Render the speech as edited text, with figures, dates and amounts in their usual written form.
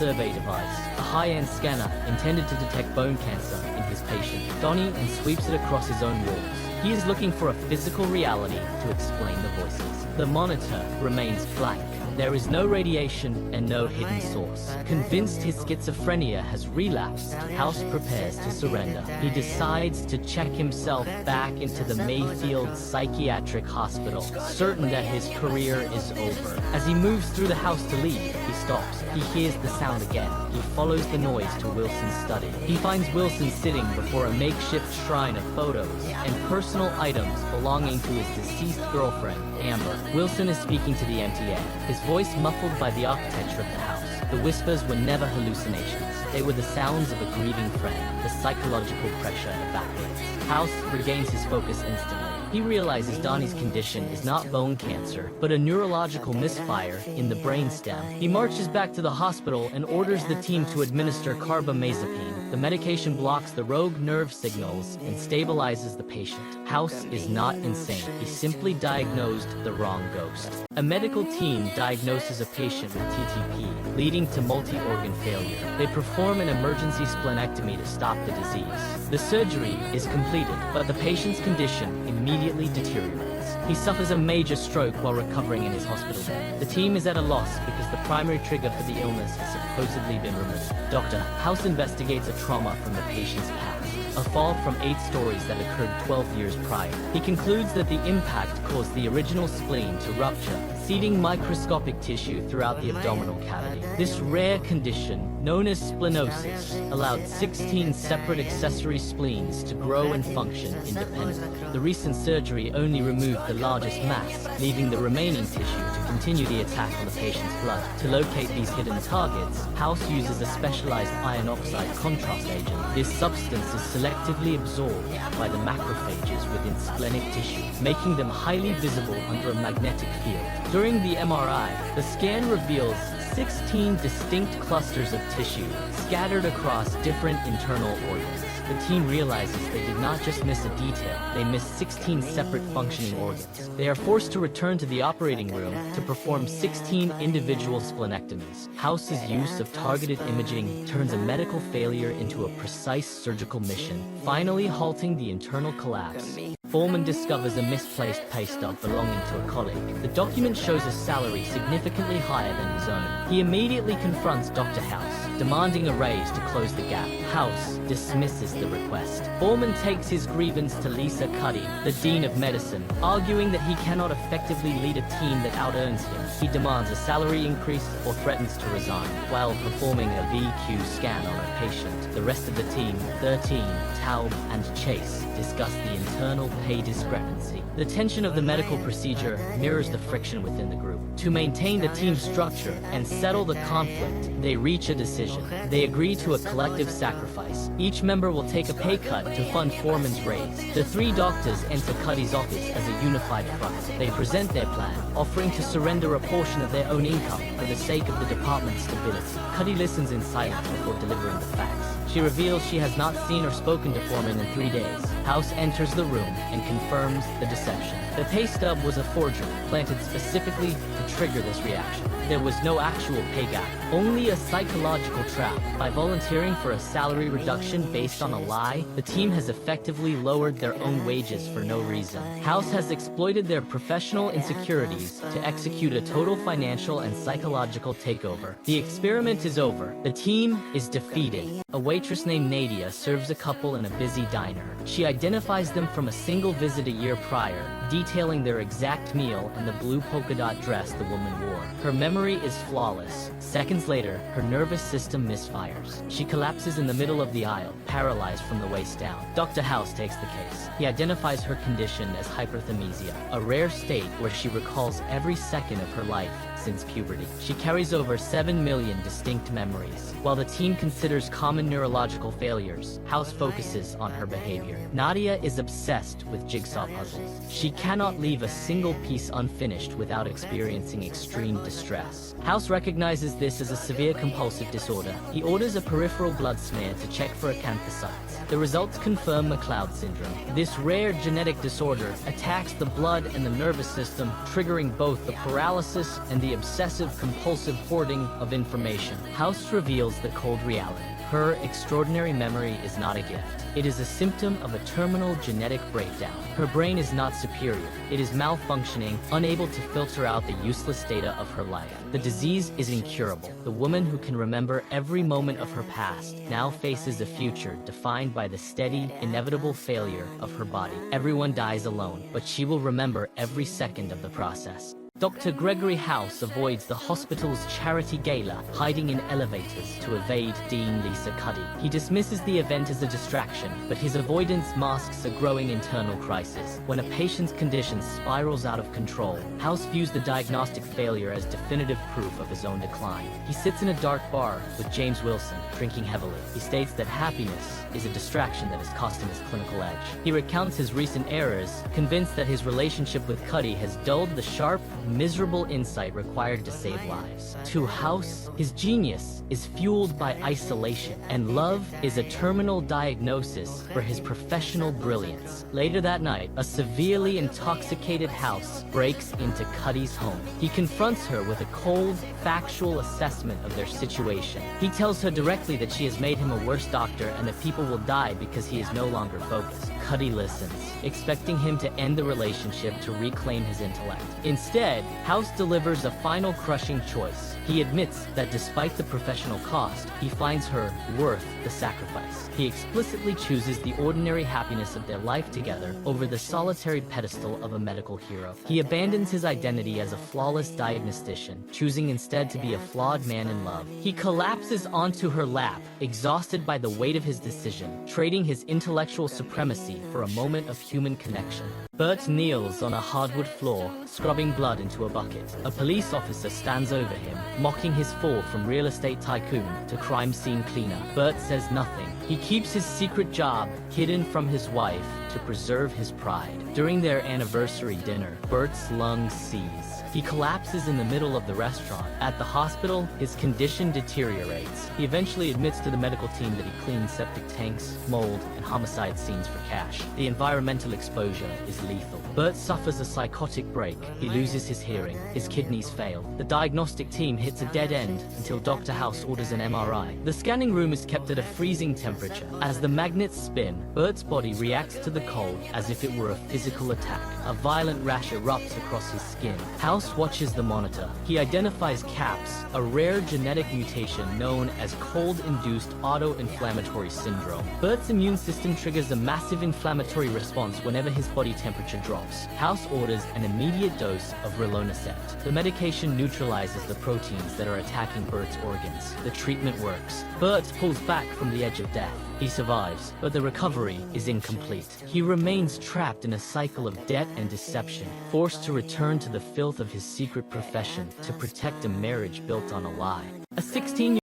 survey device, a high-end scanner intended to detect bone cancer in his patient, Donnie, and sweeps it across his own walls. He is looking for a physical reality to explain the voices. The monitor remains blank. There is no radiation and no hidden source. Convinced his schizophrenia has relapsed, House prepares to surrender. He decides to check himself back into the Mayfield Psychiatric Hospital, certain that his career is over. As he moves through the house to leave, he stops. He hears the sound again. He follows the noise to Wilson's study. He finds Wilson sitting before a makeshift shrine of photos and personal items belonging to his deceased girlfriend, Amber. Wilson is speaking to the MTA, his voice muffled by the architecture of the house. The whispers were never hallucinations. They were the sounds of a grieving friend. The psychological pressure evaporates. House regains his focus instantly. He realizes Donnie's condition is not bone cancer, but a neurological misfire in the brainstem. He marches back to the hospital and orders the team to administer carbamazepine. The medication blocks the rogue nerve signals and stabilizes the patient. House is not insane. He simply diagnosed the wrong ghost. A medical team diagnoses a patient with TTP, leading to multi-organ failure. They perform an emergency splenectomy to stop the disease. The surgery is completed, but the patient's condition immediately deteriorates. He suffers a major stroke while recovering in his hospital bed. The team is at a loss because the primary trigger for the illness has supposedly been removed. Dr. House investigates a trauma from the patient's past, a fall from 8 stories that occurred 12 years prior. He concludes that the impact caused the original spleen to rupture, seeding microscopic tissue throughout the abdominal cavity. This rare condition, known as splenosis, allowed 16 separate accessory spleens to grow and function independently. The recent surgery only removed the largest mass, leaving the remaining tissue to continue the attack on the patient's blood. To locate these hidden targets, House uses a specialized iron oxide contrast agent. This substance is selectively absorbed by the macrophages within splenic tissue, making them highly visible under a magnetic field. During the MRI, the scan reveals 16 distinct clusters of tissue scattered across different internal organs. The team realizes they did not just miss a detail, they missed 16 separate functioning organs. They are forced to return to the operating room to perform 16 individual splenectomies. House's use of targeted imaging turns a medical failure into a precise surgical mission, finally halting the internal collapse. Foreman discovers a misplaced pay stub belonging to a colleague. The document shows a salary significantly higher than his own. He immediately confronts Dr. House, demanding a raise to close the gap. House dismisses the request. Foreman takes his grievance to Lisa Cuddy, the Dean of Medicine, arguing that he cannot effectively lead a team that out-earns him. He demands a salary increase or threatens to resign. While performing a VQ scan on a patient, the rest of the team, 13, Taub, and Chase, discuss the internal pay discrepancy. The tension of the medical procedure mirrors the friction within the group. To maintain the team's structure and settle the conflict, they reach a decision. They agree to a collective sacrifice. Each member will take a pay cut to fund Foreman's raise. The 3 doctors enter Cuddy's office as a unified front. They present their plan, offering to surrender a portion of their own income for the sake of the department's stability. Cuddy listens in silence before delivering the facts. She reveals she has not seen or spoken to Foreman in 3 days. House enters the room and confirms the deception. The pay stub was a forgery, planted specifically to trigger this reaction. There was no actual pay gap, only a psychological trap. By volunteering for a salary reduction based on a lie, the team has effectively lowered their own wages for no reason. House has exploited their professional insecurities to execute a total financial and psychological takeover. The experiment is over. The team is defeated. A waitress named Nadia serves a couple in a busy diner. She identifies them from a single visit a year prior, detailing their exact meal and the blue polka dot dress the woman wore. Her memory is flawless. Seconds later, her nervous system misfires. She collapses in the middle of the aisle, paralyzed from the waist down. Dr. House takes the case. He identifies her condition as hyperthymesia, a rare state where she recalls every second of her life since puberty. She carries over 7 million distinct memories. While the team considers common neurological failures, House focuses on her behavior. Nadia is obsessed with jigsaw puzzles. She cannot leave a single piece unfinished without experiencing extreme distress. House recognizes this as a severe compulsive disorder. He orders a peripheral blood smear to check for acanthocytes. The results confirm McLeod syndrome. This rare genetic disorder attacks the blood and the nervous system, triggering both the paralysis and the the obsessive-compulsive hoarding of information, House reveals the cold reality. Her extraordinary memory is not a gift. It is a symptom of a terminal genetic breakdown. Her brain is not superior. It is malfunctioning, unable to filter out the useless data of her life. The disease is incurable. The woman who can remember every moment of her past now faces a future defined by the steady, inevitable failure of her body. Everyone dies alone, but she will remember every second of the process. Dr. Gregory House avoids the hospital's charity gala, hiding in elevators to evade Dean Lisa Cuddy. He dismisses the event as a distraction, but his avoidance masks a growing internal crisis. When a patient's condition spirals out of control, House views the diagnostic failure as definitive proof of his own decline. He sits in a dark bar with James Wilson, drinking heavily. He states that happiness is a distraction that has cost him his clinical edge. He recounts his recent errors, convinced that his relationship with Cuddy has dulled the sharp, miserable insight required to save lives. To House, his genius is fueled by isolation, and love is a terminal diagnosis for his professional brilliance. Later that night, a severely intoxicated House breaks into Cuddy's home. He confronts her with a cold, factual assessment of their situation. He tells her directly that she has made him a worse doctor and that people will die because he is no longer focused. Cuddy listens, expecting him to end the relationship to reclaim his intellect. Instead, House delivers a final crushing choice. He admits that despite the professional cost, he finds her worth the sacrifice. He explicitly chooses the ordinary happiness of their life together over the solitary pedestal of a medical hero. He abandons his identity as a flawless diagnostician, choosing instead to be a flawed man in love. He collapses onto her lap, exhausted by the weight of his decision, trading his intellectual supremacy for a moment of human connection. Bert kneels on a hardwood floor, scrubbing blood into a bucket. A police officer stands over him, mocking his fall from real estate tycoon to crime scene cleaner. Bert says nothing. He keeps his secret job hidden from his wife to preserve his pride. During their anniversary dinner, Bert's lungs seize. He collapses in the middle of the restaurant. At the hospital, his condition deteriorates. He eventually admits to the medical team that he cleans septic tanks, mold, and homicide scenes for cash. The environmental exposure is lethal. Bert suffers a psychotic break. He loses his hearing. His kidneys fail. The diagnostic team hits a dead end until Dr. House orders an MRI. The scanning room is kept at a freezing temperature. As the magnets spin, Bert's body reacts to the cold as if it were a physical attack. A violent rash erupts across his skin. House watches the monitor. He identifies CAPS, a rare genetic mutation known as cold-induced autoinflammatory syndrome. Bert's immune system triggers a massive inflammatory response whenever his body temperature drops. House orders an immediate dose of rilonacept. The medication neutralizes the proteins that are attacking Bert's organs. The treatment works. Bert pulls back from the edge of death. He survives, but the recovery is incomplete. He remains trapped in a cycle of debt and deception, forced to return to the filth of his secret profession to protect a marriage built on a lie. A 16-year